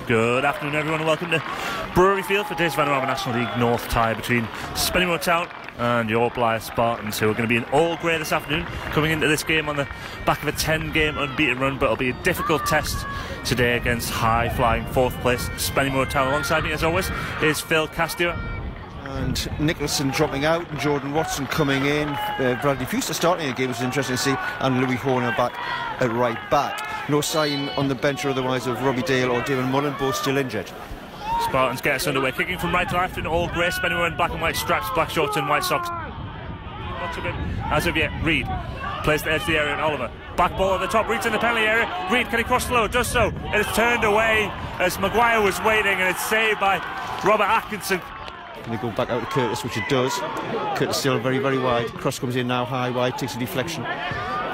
Good afternoon everyone and welcome to Brewery Field for today's Vanarama National League North tie between Spennymoor Town and your Blyth Spartans, who are going to be in all grey this afternoon, coming into this game on the back of a 10-game unbeaten run, but it'll be a difficult test today against high-flying 4th place Spennymoor Town. Alongside me as always is Phil Castillo. And Nicholson dropping out, and Jordan Watson coming in. Bradley Fuster starting the game, which is interesting to see, and Louis Horner back at right back. No sign on the bench or otherwise of Robbie Dale or David Mullen, both still injured. Spartans get us underway, kicking from right to left in all grey. Spennymoor in black and white straps, black shorts and white socks. As of yet, Reid plays the edge of the area and Oliver. Back ball at the top, Reid's in the penalty area. Reid, can he cross the low? Does so. It is turned away as Maguire was waiting, and it's saved by Robert Atkinson. Can they go back out to Curtis, which it does. Curtis still very, very wide. Cross comes in now, high, wide, takes a deflection.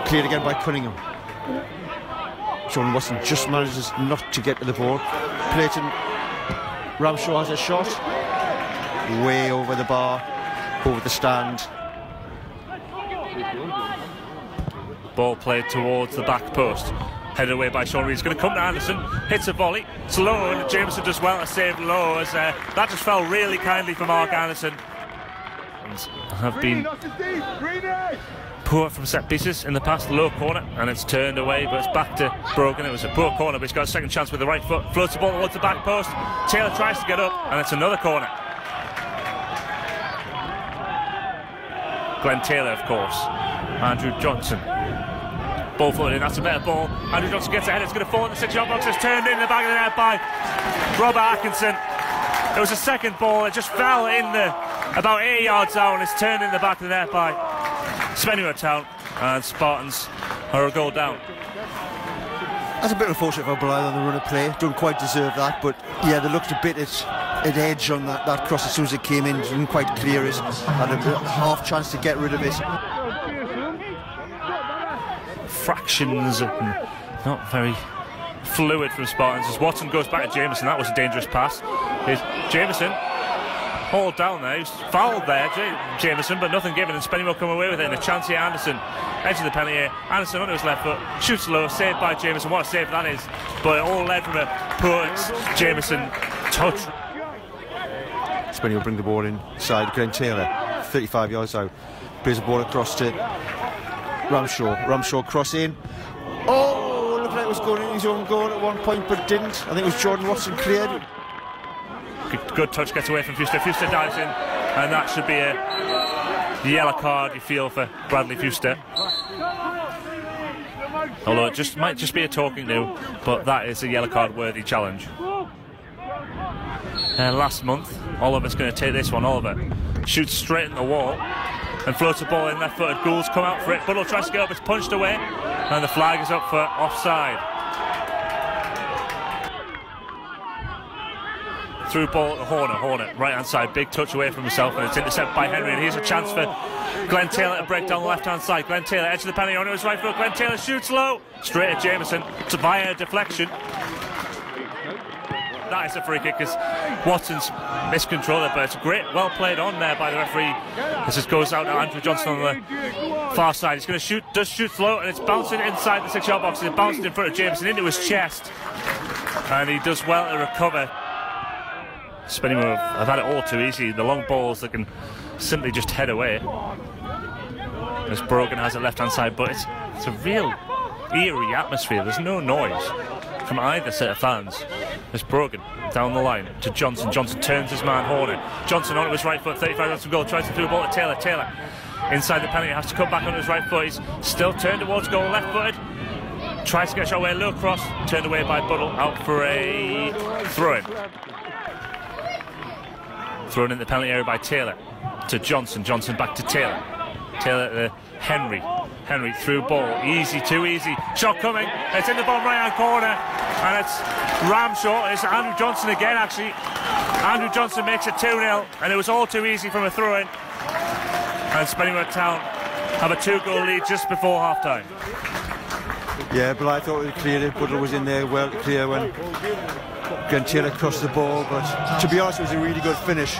Cleared again by Cunningham. Jordan Watson just manages not to get to the ball. Clayton Ramshaw has a shot. Way over the bar, over the stand. Ball played towards the back post. Headed away by Sean Reid. He's going to come to Anderson. Hits a volley. It's low, and Jameson does well to save low, as that just fell really kindly for Mark Anderson. And have been poor from set pieces in the past. Low corner, and it's turned away, but it's back to Brogan. It was a poor corner, but he's got a second chance with the right foot. Floats the ball towards the back post. Taylor tries to get up, and it's another corner. Glenn Taylor, of course. Andrew Johnson. Ball floated in, that's a better ball. Andrew Johnson gets ahead, it's going to fall in the 6-yard box. It's turned in the back of the net by Robert Atkinson. It was a second ball, it just fell in the about 8 yards out, and it's turned in the back of the net by Spennymoor Town, and Spartans are a goal down. That's a bit unfortunate for Blyth on the run of play. Don't quite deserve that, but yeah, they looked a bit at edge on that cross as soon as it came in. Didn't quite clear it. Had a half chance to get rid of it. Fractions and not very fluid from Spartans as Watson goes back to Jameson. That was a dangerous pass. Here's Jameson hauled down there. He's fouled there, Jameson, but nothing given, and Spennymoor come away with it. And a chance here, Anderson edge of the penalty area. Anderson onto his left foot, shoots low, saved by Jameson. What a save that is, but it all led from a poor Jameson touch. Spennymoor bring the ball inside. Glenn Taylor 35 yards out, plays the ball across to Ramshaw cross in. Oh, looked like it was going in his own goal at one point, but didn't. I think it was Jordan Watson cleared. Good touch, gets away from Fuster. Fuster dives in, and that should be a yellow card, you feel, for Bradley Fuster. Although it might just be a talking to, but that is a yellow card worthy challenge. Last month, Oliver's going to take this one. Oliver shoots straight in the wall and floats a ball in left-footed. Gould's come out for it. Buttle tries to get up, it's punched away, and the flag is up for offside. Through ball to Horner, right-hand side, big touch away from himself, and it's intercepted by Henry, and here's a chance for Glenn Taylor to break down the left-hand side. Glenn Taylor, edge of the penalty, on his right foot. Glenn Taylor shoots low, straight at Jameson, via a deflection. That is a free kick, because Watson's miscontrolled it, but it's great, well played on there by the referee. This just goes out to Andrew Johnson on the far side. He's going to shoot, does shoot low, and it's bouncing inside the 6-yard box, and it bounced in front of Jameson into his chest, and he does well to recover. Spennymoor have had it all too easy. The long balls that can simply just head away. As Brogan has it left-hand side, but it's a real eerie atmosphere. There's no noise from either set of fans. There's Brogan down the line to Johnson. Johnson turns his man Horner. Johnson onto his right foot, 35 yards from goal, tries to throw the ball to Taylor. Taylor inside the penalty, has to come back on his right foot. He's still turned towards goal, left-footed. Tries to get a shot away, low cross, turned away by Buttle, out for a throw-in. Thrown in the penalty area by Taylor to Johnson. Johnson back to Taylor. Taylor to Henry. Henry through ball. Easy, too easy. Shot coming. It's in the bottom right-hand corner. And it's Ramshaw. It's Andrew Johnson again, actually. Andrew Johnson makes it 2-0. And it was all too easy from a throw-in. And Spennymoor Town have a 2-goal lead just before half-time. Yeah, but I thought we cleared it. Butler was in there well to clear when Glenn Taylor crossed the ball, but to be honest, it was a really good finish.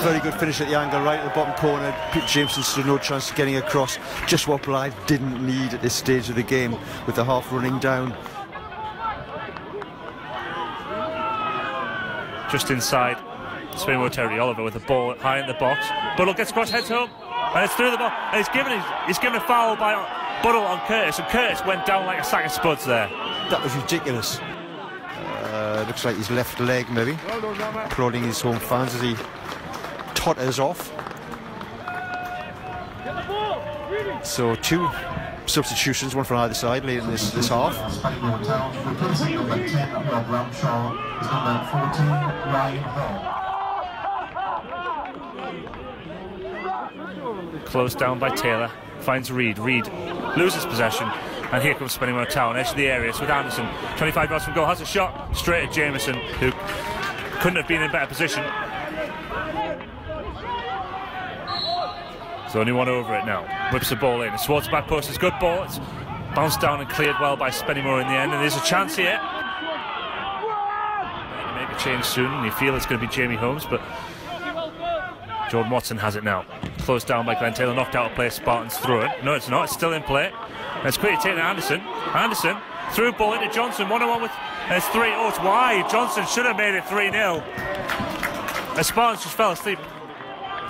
Very good finish at the angle, right at the bottom corner. Pete Jameson stood no chance of getting across. Just what Blyth didn't need at this stage of the game, with the half running down. just inside Spennymoor territory. Oliver with the ball high in the box. Buddle gets across, heads home, and it's through the ball. And he's given a foul by Buddle on Curtis, and Curtis went down like a sack of spuds there. That was ridiculous. Looks like his left leg, maybe. Applauding his home fans as he totters off. So 2 substitutions, one from either side late in this half. Closed down by Taylor, finds Reid. Reid loses possession, and here comes Spennymoor Town, edge of the area. It's with Anderson, 25 yards from goal, has a shot straight at Jameson, who couldn't have been in better position. There's only one over it now. Whips the ball in. It's towards the back post. It's a good ball. It's bounced down and cleared well by Spennymoor in the end. And there's a chance here. Make a change soon. And you feel it's going to be Jamie Holmes, but Jordan Watson has it now. Closed down by Glenn Taylor. Knocked out a player. Spartans through it. No, it's not. It's still in play. And it's quickly taken to Anderson. Anderson threw ball into Johnson. 1-on-1 with. And it's 3. Oh, it's wide. Johnson should have made it 3-0. And Spartans just fell asleep.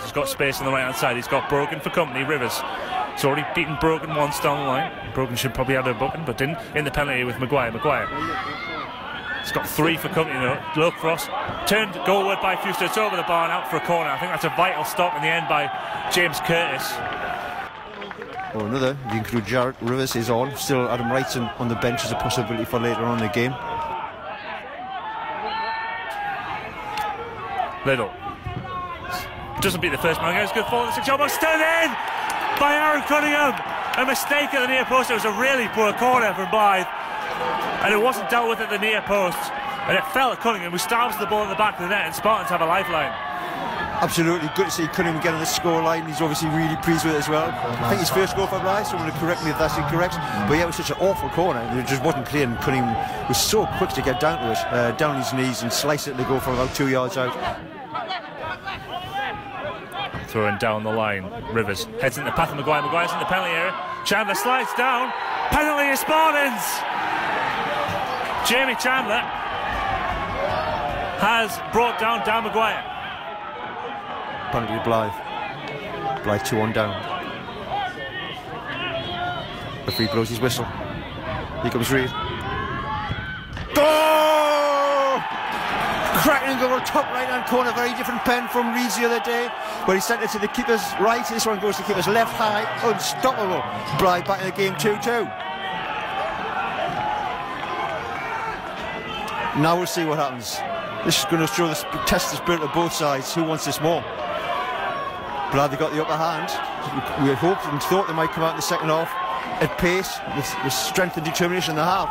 He's got space on the right hand side. He's got Brogan for company. Rivers. He's already beaten Brogan once down the line. Brogan should probably have a booking, but didn't. In the penalty with Maguire. He's got 3 for company though. Low cross. Turned goalward by Fuster. It's over the bar and out for a corner. I think that's a vital stop in the end by James Curtis. Or another, if you include Jarrett Rivers, is on. Still Adam Wrightson on the bench as a possibility for later on in the game. Little. Doesn't beat the first man. It's good fall in the 6-yard box. Turned in by Aaron Cunningham. A mistake at the near post. It was a really poor corner from Blyth, and it wasn't dealt with at the near post. And it fell at Cunningham, who stabs the ball in the back of the net, and Spartans have a lifeline. Absolutely good to see Cunningham get on the score line. He's obviously really pleased with it as well. I think his first goal for Blyth, someone will correct me if that's incorrect. But yeah, it was such an awful corner. It just wasn't clear, and Cunningham was so quick to get down to it, down his knees and slice it to go from about 2 yards out. Throwing down the line, Rivers heads into the path of Maguire. Maguire's in the penalty area. Chandler slides down. Penalty of Spartans. Jamie Chandler has brought down Dan Maguire. Penalty to Blyth. Blyth 2-1 down. The referee blows his whistle. Here comes Reid. Goal! Cracking goal, top right-hand corner. Very different pen from Reid's the other day, where he sent it to the keeper's right. This one goes to the keeper's left, high, unstoppable. Blyth back in the game, 2-2. Now we'll see what happens. This is going to show test the spirit of both sides. Who wants this more? Blyth, they got the upper hand. We had hoped and thought they might come out in the second half at pace, with strength and determination they have.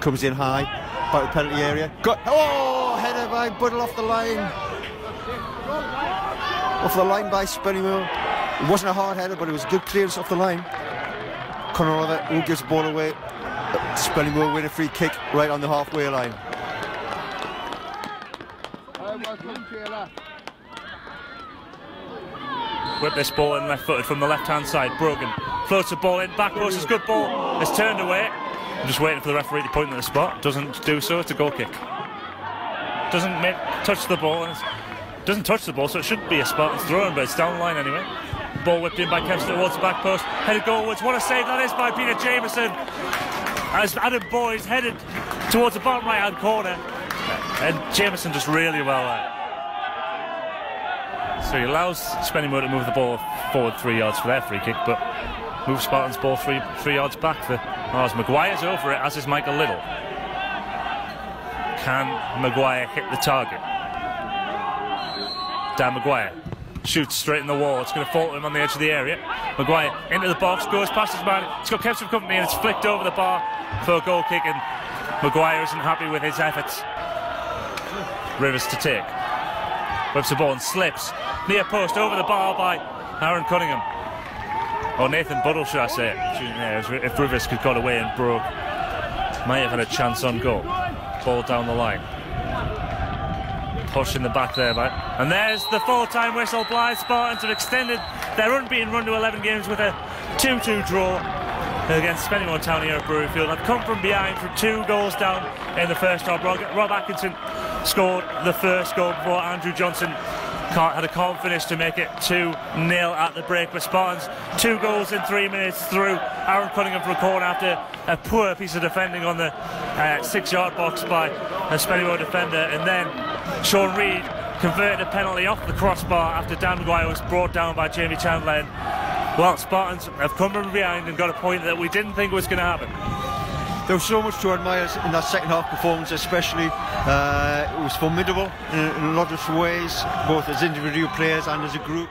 Comes in high, back to the penalty area. Header by Buddle off the line. Off the line by Spennymoor. It wasn't a hard header, but it was a good clearance off the line. Conor Oliver, who gives the ball away. Spennymoor win a free kick right on the halfway line. Whip this ball in left-footed from the left-hand side. Brogan floats the ball in, back post, it's a good ball. It's turned away. I'm just waiting for the referee to point at the spot. Doesn't do so, it's a goal kick. Doesn't touch the ball. Doesn't touch the ball, so it should be a Spartans throw-in, but it's down the line anyway. Ball whipped in by Kempster towards the back post. Headed goalwards. What a save that is by Peter Jameson. As Adam Boyes headed towards the bottom right-hand corner. And Jameson does really well there. So he allows Spennymoor to move the ball forward 3 yards for their free kick, but moves Spartans' ball three yards back for Mars. Maguire's over it, as is Michael Little. Can Maguire hit the target? Dan Maguire shoots straight in the wall. It's going to fall to him on the edge of the area. Maguire into the box, goes past his man. He's got Kempster company, and it's flicked over the bar for a goal kick, and Maguire isn't happy with his efforts. Rivers to take. Whips the ball and slips. Near post, over the bar by Aaron Cunningham. Or Nathan Buddle, should I say. If Rivers could got away and broke, might have had a chance on goal. Ball down the line. Push in the back there, mate. And there's the full-time whistle. Blyth Spartans have extended their unbeaten run to 11 games with a 2-2 draw. against Spennymoor Town here at Brewery Field. I've come from behind from 2 goals down in the first half. Rob Atkinson scored the first goal before Andrew Johnson had a calm finish to make it 2-0 at the break. But Spartans 2 goals in 3 minutes through. Aaron Cunningham from a corner after a poor piece of defending on the 6-yard box by a Spennymoor defender, and then Sean Reid converted a penalty off the crossbar after Dan Maguire was brought down by Jamie Chandler. And, well, Spartans have come from behind and got a point that we didn't think was going to happen. There was so much to admire in that second half performance, especially. It was formidable in a lot of ways, both as individual players and as a group.